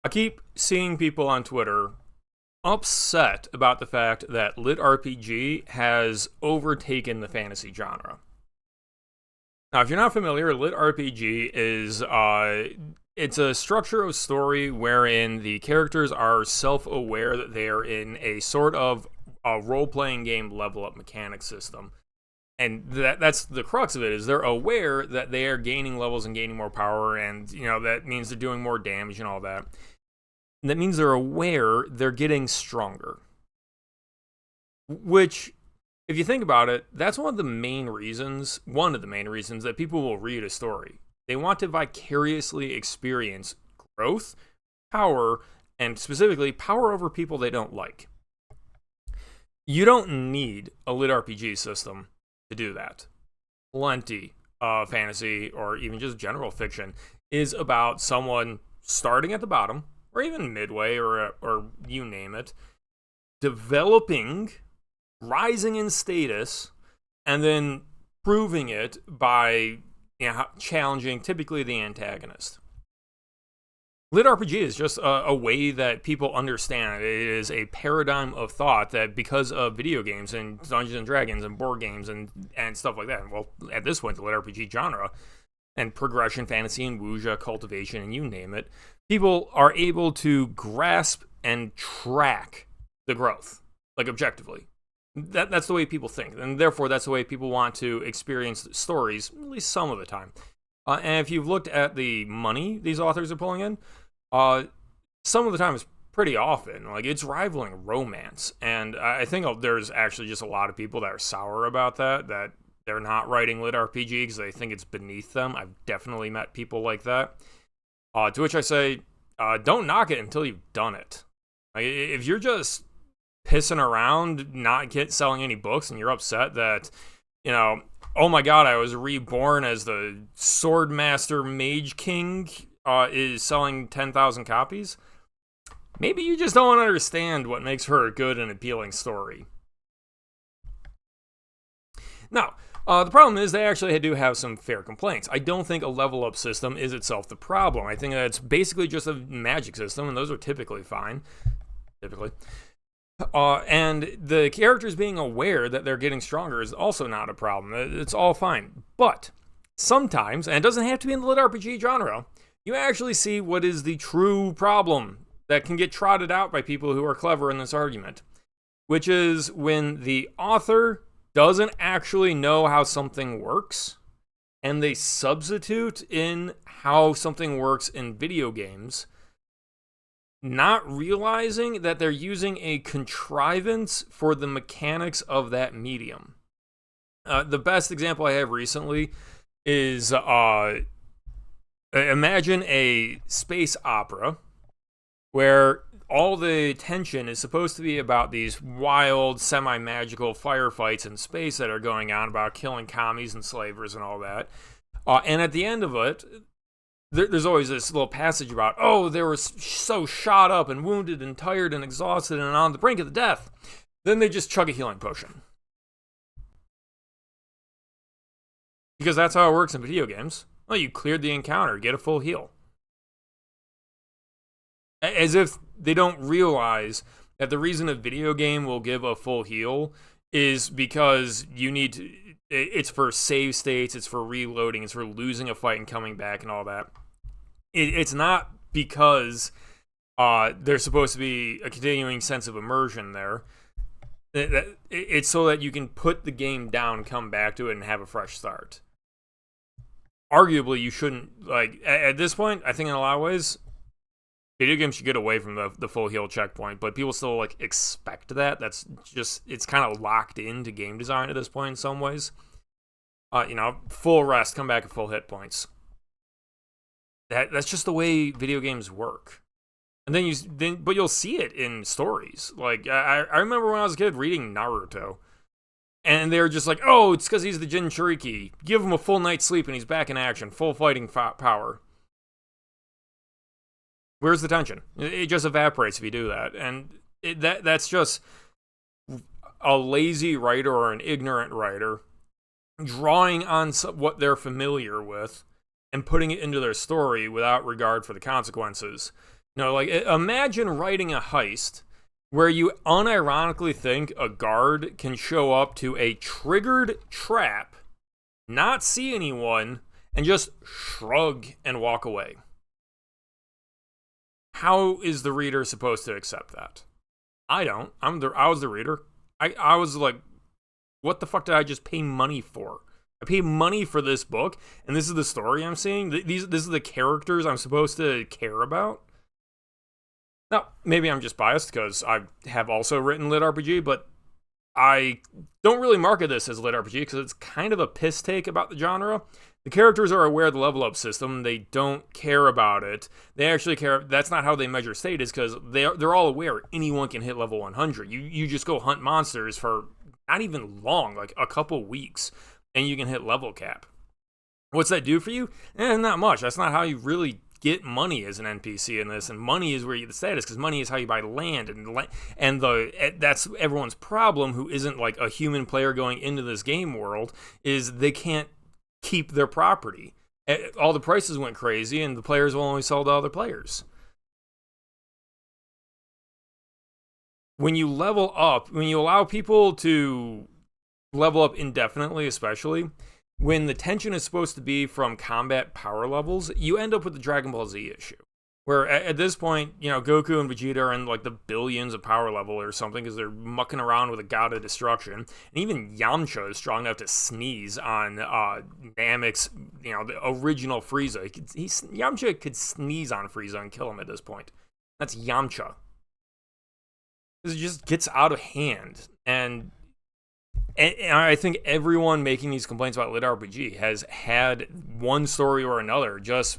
I keep seeing people on Twitter upset about the fact that LitRPG has overtaken the fantasy genre. Now, if you're not familiar, LitRPG is it's a structure of story wherein the characters are self-aware that they are in a sort of a role-playing game level-up mechanic system. And that's the crux of it, is they're aware that they are gaining levels and gaining more power, and that means they're doing more damage and all that. And that means they're aware they're getting stronger. Which, if you think about it, that's one of the main reasons that people will read a story. They want to vicariously experience growth, power, and specifically power over people they don't like. You don't need a lit RPG system to do that. Plenty of fantasy, or even just general fiction, is about someone starting at the bottom, or even midway, or you name it, developing, rising in status, and then proving it by challenging typically the antagonist. LitRPG is just a way that people understand. It is a paradigm of thought that, because of video games and Dungeons and Dragons and board games and stuff like that, well, at this point, the LitRPG genre, and progression, fantasy, and wuxia, cultivation, and you name it, people are able to grasp and track the growth, like objectively. That's the way people think, and therefore that's the way people want to experience stories, at least some of the time. And if you've looked at the money these authors are pulling in, some of the time it's pretty often, like, it's rivaling romance. And I think there's actually just a lot of people that are sour about that they're not writing lit RPG because they think it's beneath them. I've definitely met people like that. To which I say, don't knock it until you've done it. Like, if you're just pissing around, not selling any books, and you're upset that, oh my god, I was reborn as the Swordmaster Mage King is selling 10,000 copies, maybe you just don't understand what makes her a good and appealing story. Now, the problem is they actually do have some fair complaints. I don't think a level-up system is itself the problem. I think that's basically just a magic system, and those are typically fine. Typically. And the characters being aware that they're getting stronger is also not a problem. It's all fine. But sometimes, and it doesn't have to be in the lit RPG genre, you actually see what is the true problem that can get trotted out by people who are clever in this argument, which is when the author doesn't actually know how something works, and they substitute in how something works in video games, not realizing that they're using a contrivance for the mechanics of that medium. The best example I have recently is, imagine a space opera where all the tension is supposed to be about these wild, semi-magical firefights in space that are going on about killing commies and slavers and all that. And at the end of it, there's always this little passage about, oh, they were so shot up and wounded and tired and exhausted and on the brink of death. Then they just chug a healing potion. Because that's how it works in video games. Well, you cleared the encounter, get a full heal. As if they don't realize that the reason a video game will give a full heal is because you need to, it's for save states, it's for reloading, it's for losing a fight and coming back and all that. It's not because there's supposed to be a continuing sense of immersion there. It's so that you can put the game down, come back to it, and have a fresh start. Arguably, you shouldn't, like, at this point, I think in a lot of ways, video games should get away from the full heal checkpoint, but people still, like, expect that. That's just, it's kind of locked into game design at this point in some ways. Full rest, come back at full hit points. That's just the way video games work. And but you'll see it in stories. Like, I remember when I was a kid reading Naruto, and they're just like, oh, it's because he's the Jinchuriki. Give him a full night's sleep and he's back in action, full fighting power. Where's the tension? It just evaporates if you do that. And that's just a lazy writer or an ignorant writer drawing on what they're familiar with and putting it into their story without regard for the consequences. No, like imagine writing a heist where you unironically think a guard can show up to a triggered trap, not see anyone, and just shrug and walk away. How is the reader supposed to accept that? I don't. I was the reader. I was like, what the fuck did I just pay money for? I paid money for this book, and this is the story I'm seeing. This is the characters I'm supposed to care about. Now, maybe I'm just biased because I have also written LitRPG, but I don't really market this as LitRPG because it's kind of a piss take about the genre. The characters are aware of the level up system. They don't care about it. They actually care. That's not how they measure status because they're all aware anyone can hit level 100. You just go hunt monsters for not even long, like a couple weeks, and you can hit level cap. What's that do for you? Not much. That's not how you really get money as an NPC in this, and money is where you get the status, because money is how you buy land, and that's everyone's problem who isn't like a human player going into this game world, is they can't keep their property. All the prices went crazy, and the players will only sell to other players. When you level up, when you allow people to level up indefinitely, especially when the tension is supposed to be from combat power levels, you end up with the Dragon Ball Z issue. Where at this point, you know, Goku and Vegeta are in like the billions of power level or something because they're mucking around with a god of destruction. And even Yamcha is strong enough to sneeze on Namek's, you know, the original Frieza. Yamcha could sneeze on Frieza and kill him at this point. That's Yamcha. It just gets out of hand. And I think everyone making these complaints about LitRPG has had one story or another just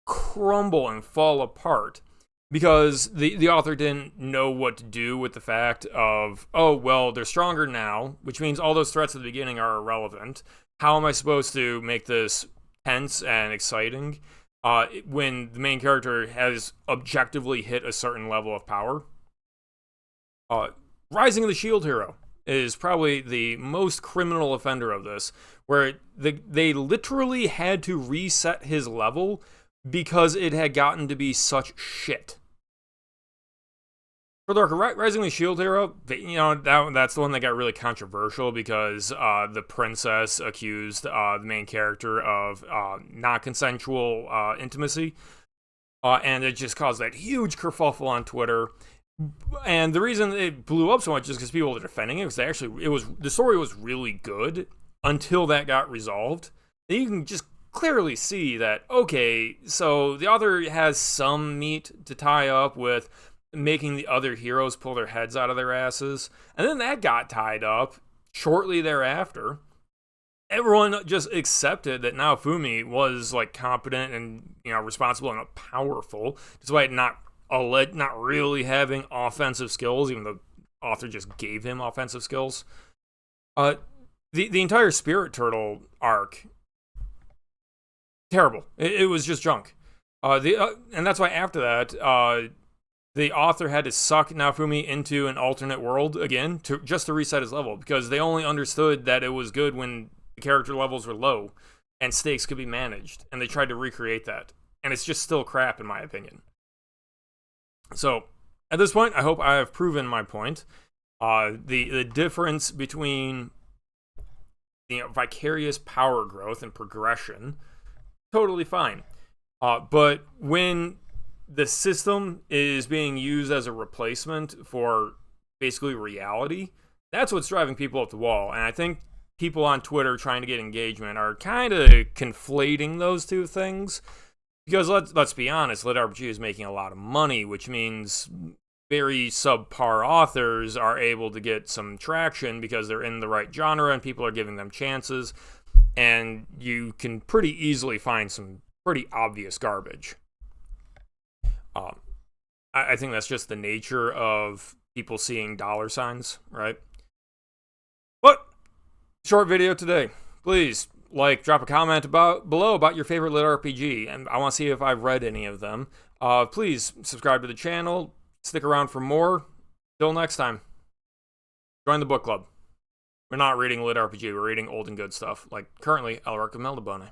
crumble and fall apart because the author didn't know what to do with the fact of, oh, well, they're stronger now, which means all those threats at the beginning are irrelevant. How am I supposed to make this tense and exciting when the main character has objectively hit a certain level of power? Rising of the Shield Hero is probably the most criminal offender of this, where they literally had to reset his level because it had gotten to be such shit. For the Rising of the Shield Hero, you know, that's the one that got really controversial because the princess accused the main character of non-consensual intimacy, and it just caused that huge kerfuffle on Twitter. And the reason it blew up so much is because people were defending it, because the story was really good until that got resolved. And you can just clearly see that, okay, so the author has some meat to tie up with making the other heroes pull their heads out of their asses, and then that got tied up shortly thereafter. Everyone just accepted that Naofumi was like competent and, you know, responsible and powerful, despite not really having offensive skills, even though the author just gave him offensive skills. The entire Spirit Turtle arc, terrible. It was just junk. And that's why after that, the author had to suck Naofumi into an alternate world again just to reset his level, because they only understood that it was good when the character levels were low and stakes could be managed, and they tried to recreate that. And it's just still crap, in my opinion. So, at this point, I hope I have proven my point. The difference between, you know, vicarious power growth and progression, totally fine. But when the system is being used as a replacement for basically reality, that's what's driving people up the wall. And I think people on Twitter trying to get engagement are kind of conflating those two things. Because let's be honest, LitRPG is making a lot of money, which means very subpar authors are able to get some traction because they're in the right genre and people are giving them chances. And you can pretty easily find some pretty obvious garbage. I think that's just the nature of people seeing dollar signs, right? But, short video today. Please drop a comment below about your favorite LitRPG, and I want to see if I've read any of them. Please subscribe to the channel. Stick around for more. Till next time. Join the book club. We're not reading LitRPG. We're reading old and good stuff, like currently Elric of Melniboné.